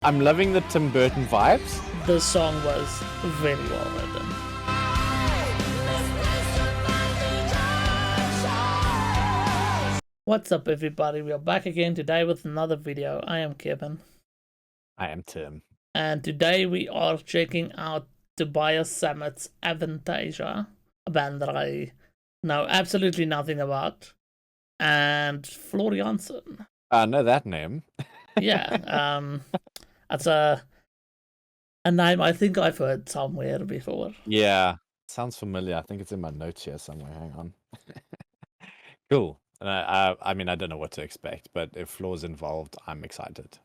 I'm loving the Tim Burton vibes. The song was very well written. What's up, everybody? We are back again today with another video. I am Kevin. I am Tim. And today we are checking out Tobias Sammet's Avantasia, a band that I know absolutely nothing about, and Floor Jansen. I know that name. Yeah, that's a name I think I've heard somewhere before. Yeah, sounds familiar. I think it's in my notes here somewhere. Hang on. Cool. I mean, I don't know what to expect, but if Floor's involved, I'm excited.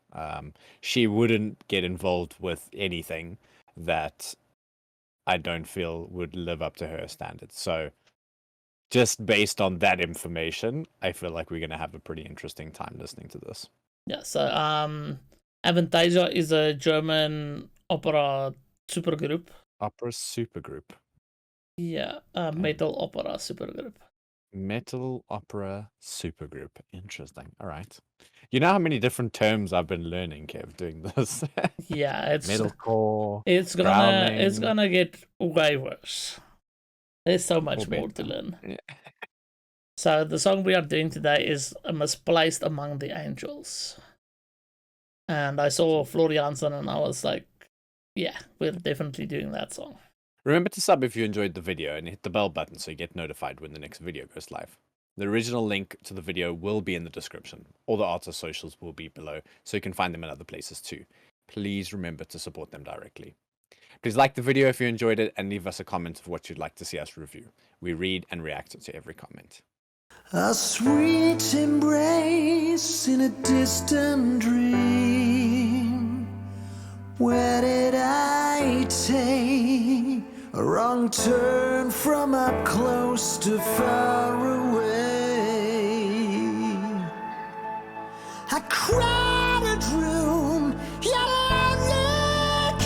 She wouldn't get involved with anything that I don't feel would live up to her standards. So just based on that information, I feel like we're going to have a pretty interesting time listening to this. Yeah, so Avantasia is a German opera supergroup. Opera supergroup. Yeah, metal opera supergroup. Metal opera supergroup. Interesting. All right. You know how many different terms I've been learning, Kev, doing this? Yeah, it's metalcore. it's gonna get way worse. There's so much more to learn. Yeah. So the song we are doing today is Misplaced Among the Angels. And I saw Floor Jansen and I was like, yeah, we're definitely doing that song. Remember to sub if you enjoyed the video and hit the bell button so you get notified when the next video goes live. The original link to the video will be in the description. All the artist socials will be below, so you can find them in other places too. Please remember to support them directly. Please like the video if you enjoyed it and leave us a comment of what you'd like to see us review. We read and react to every comment. A sweet embrace in a distant dream. Where did I take a wrong turn from up close to far away? A crowded room, yet a lonely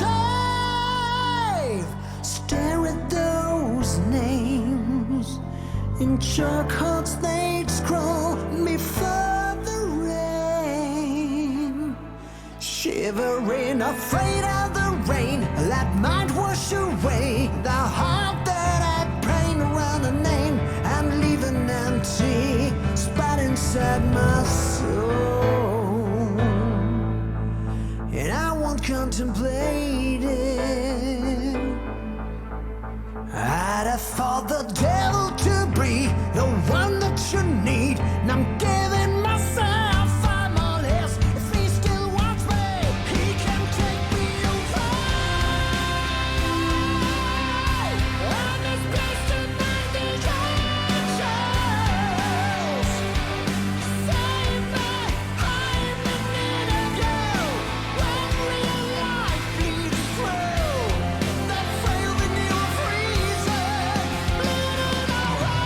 cave. Stare at those names in charcoals, they scroll before the rain. Shivering, afraid of the rain that might wash away the heart that I paint around a name and leave an empty spot inside my soul. And I won't contemplate it. I'd have thought the devil to be the one that you need, and I'm giving myself 5 more years. If he still wants me, he can take me away. I'm as blessed as the angels. Save me, I'm in need of you. When real life bleeds through that frail veneer of reason, bleeding away.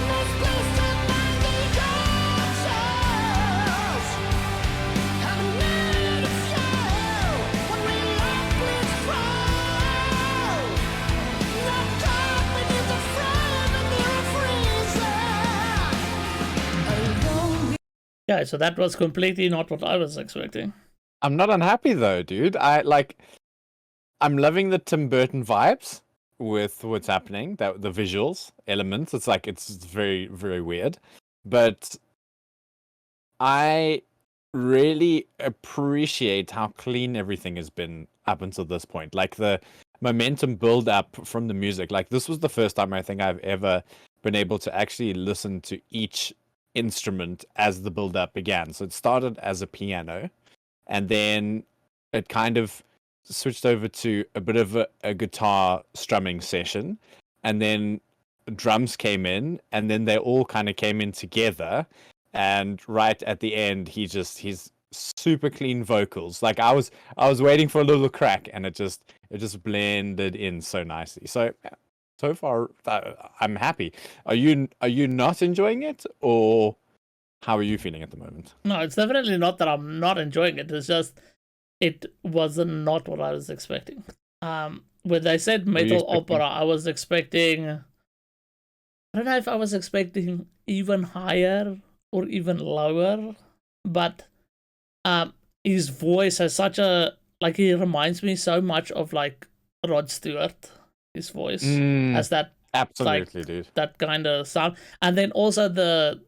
Misplaced among the angels. I'm in need of you. When real life bleeds through that dark beneath the frail veneer of reason. Alone. Yeah, so that was completely not what I was expecting. I'm not unhappy though, dude. I'm loving the Tim Burton vibes with what's happening, that the visuals elements. It's very, very weird. But I really appreciate how clean everything has been up until this point. Like the momentum build up from the music. Like this was the first time I think I've ever been able to actually listen to each instrument as the build up began. So it started as a piano and then it kind of switched over to a bit of a guitar strumming session, and then drums came in, and then they all kind of came in together, and right at the end he's super clean vocals. Like I was waiting for a little crack, and it just blended in so nicely. So far I'm happy. Are you not enjoying it, or how are you feeling at the moment? No, it's definitely not that I'm not enjoying it. It's just it wasn't not what I was expecting. When they said metal opera, I was expecting. I don't know if I was expecting even higher or even lower but his voice has such a like. He reminds me so much of like Rod Stewart. His voice has that Absolutely, like, dude. that kind of sound, and then also the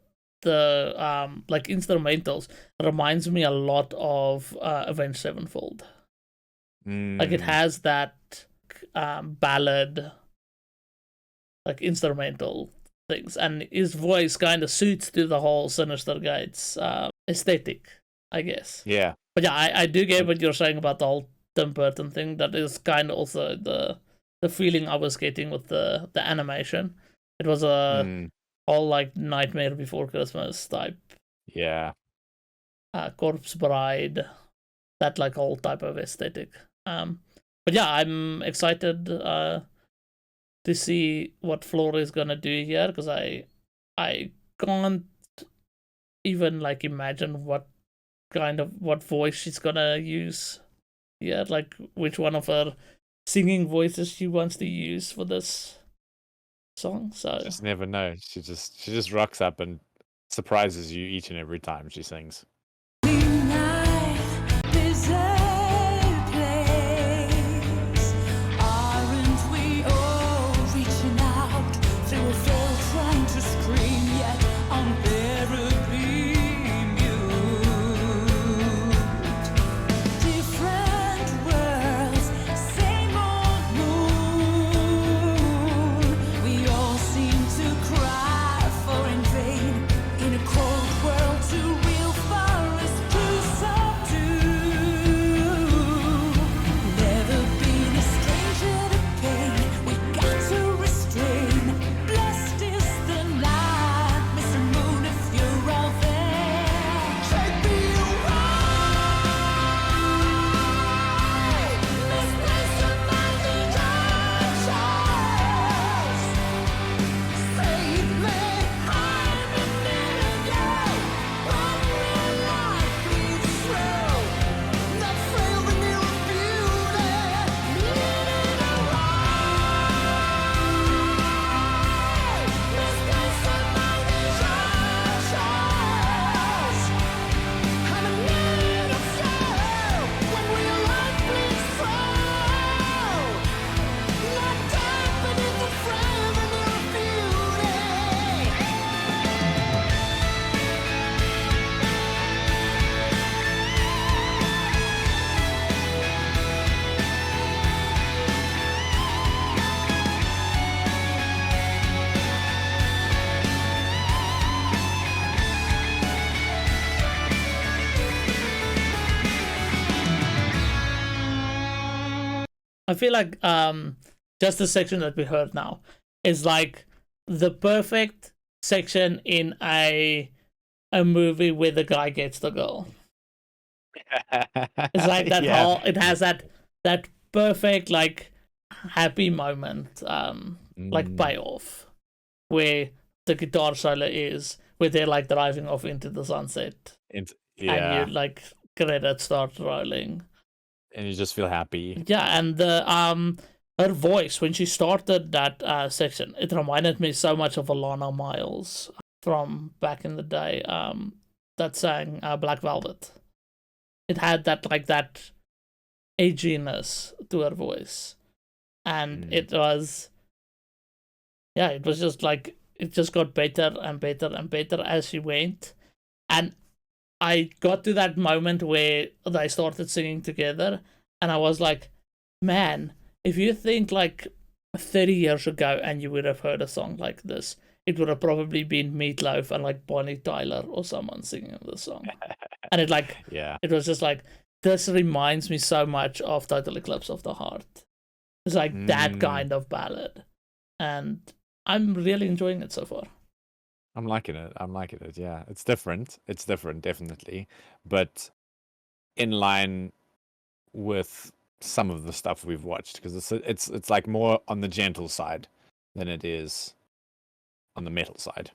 like instrumentals reminds me a lot of Avenged Sevenfold. Like it has that ballad, like instrumental things, and his voice kind of suits to the whole Sinister Gates aesthetic, I guess. Yeah. But yeah, I do get what you're saying about the whole Tim Burton thing. That is kind of also the feeling I was getting with the animation. It was a whole like Nightmare Before Christmas type. Yeah. Corpse Bride, that like whole type of aesthetic. But yeah, I'm excited to see what Flora is gonna do here, because I can't even like imagine what voice she's gonna use. Yeah, like which one of her singing voices she wants to use for this song. So Just never know. She just rocks up and surprises you each and every time she sings. I feel like just the section that we heard now is like the perfect section in a movie where the guy gets the girl. It's like that whole, it has that perfect like happy moment, like payoff, where the guitar solo is, where they're like driving off into the sunset, and you like credits start rolling, and you just feel happy. Yeah, and the her voice when she started that section, it reminded me so much of Alana Miles from back in the day, that sang Black Velvet. It had that edginess to her voice, and it was just like, it just got better and better and better as she went. And I got to that moment where they started singing together, and I was like, man, if you think like 30 years ago and you would have heard a song like this, it would have probably been Meatloaf and like Bonnie Tyler or someone singing the song. And it was just like, this reminds me so much of Total Eclipse of the Heart. It's like that kind of ballad, and I'm really enjoying it so far. I'm liking it. Yeah, it's different, definitely, but in line with some of the stuff we've watched, because it's like more on the gentle side than it is on the metal side.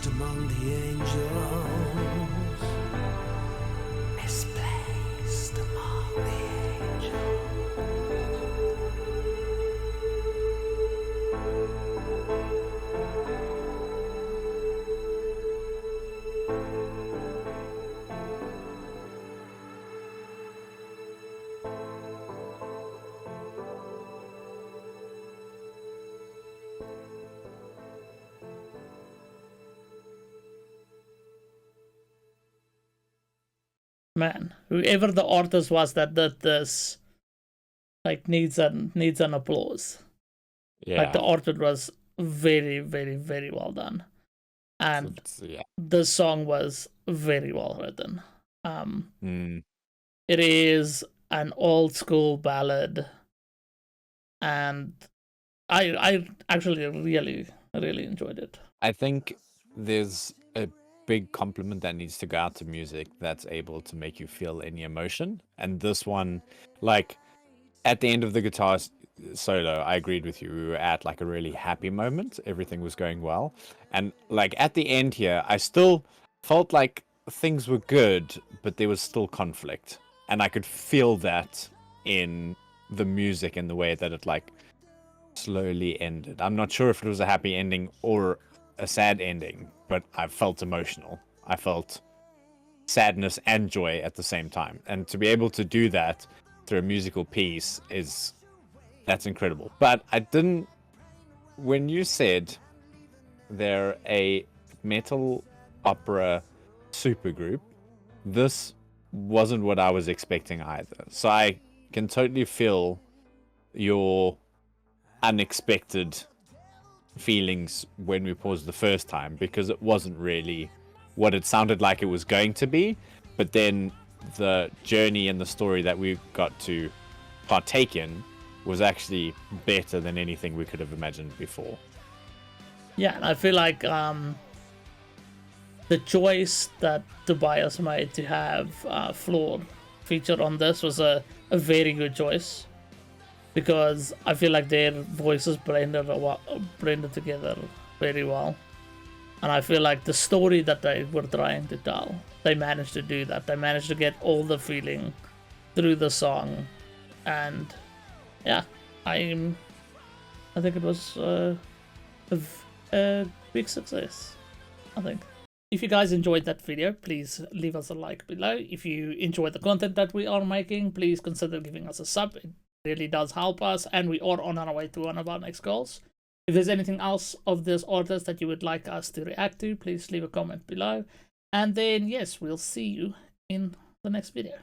Misplaced among the angels. Misplaced among the angels. Man, whoever the artist was that did this, like, needs an applause. Yeah. Like, the artwork was very, very, very well done, and Yeah. the song was very well written. Mm. It is an old school ballad, and I actually really, really enjoyed it. I think there's a big compliment that needs to go out to music that's able to make you feel any emotion. And this one, like, at the end of the guitar solo, I agreed with you. We were at like a really happy moment. Everything was going well. And like at the end here, I still felt like things were good, but there was still conflict. And I could feel that in the music and the way that it like slowly ended. I'm not sure if it was a happy ending or a sad ending, but I felt emotional. I felt sadness and joy at the same time. And to be able to do that through a musical piece that's incredible. But I didn't, when you said they're a metal opera supergroup, this wasn't what I was expecting either. So I can totally feel your unexpected feelings when we paused the first time, because it wasn't really what it sounded like it was going to be. But then the journey and the story that we got to partake in was actually better than anything we could have imagined before. Yeah, and I feel like the choice that Tobias made to have Floor featured on this was a very good choice, because I feel like their voices blended together very well. And I feel like the story that they were trying to tell, they managed to do that. They managed to get all the feeling through the song. And yeah, I think it was a big success, I think. If you guys enjoyed that video, please leave us a like below. If you enjoyed the content that we are making, please consider giving us a sub. It really does help us, and we are on our way to one of our next goals. If there's anything else of this artist that you would like us to react to, please leave a comment below. And then, yes, we'll see you in the next video.